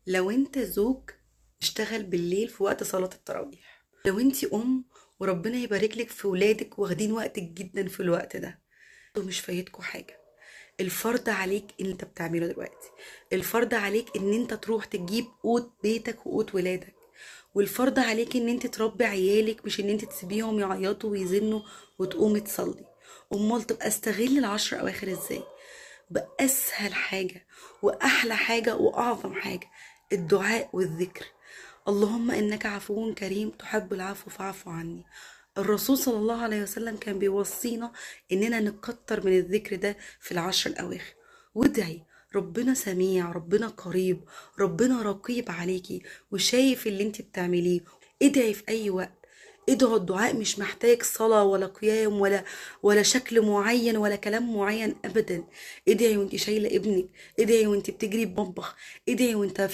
لو انت زوج اشتغل بالليل في وقت صلاة التراويح، لو انت ام وربنا يبارك لك في ولادك واخدين وقتك جدا في الوقت ده، انتوا مش فايتكوا حاجة. الفرض عليك ان انت بتعمله دلوقتي، الفرض عليك ان انت تروح تجيب قوت بيتك وقوت ولادك، والفرض عليك ان انت تربي عيالك، مش ان انت تسيبيهم يعيطوا ويزنوا وتقومي تصلي. امال تبقى استغل العشر اواخر ازاي؟ بأسهل حاجة وأحلى حاجة وأعظم حاجة: الدعاء والذكر. اللهم إنك عفو كريم تحب العفو فاعف عني. الرسول صلى الله عليه وسلم كان بيوصينا إننا نكتر من الذكر ده في العشر الأواخر. وادعي، ربنا سميع، ربنا قريب، ربنا رقيب عليكي وشايف اللي انت بتعمليه. ادعي في أي وقت. ادعوا، الدعاء مش محتاج صلاة ولا قيام ولا شكل معين ولا كلام معين ابدا. ادعي وانت شايلة ابنك، ادعي وانت بتجري بمطبخ، ادعي وانت في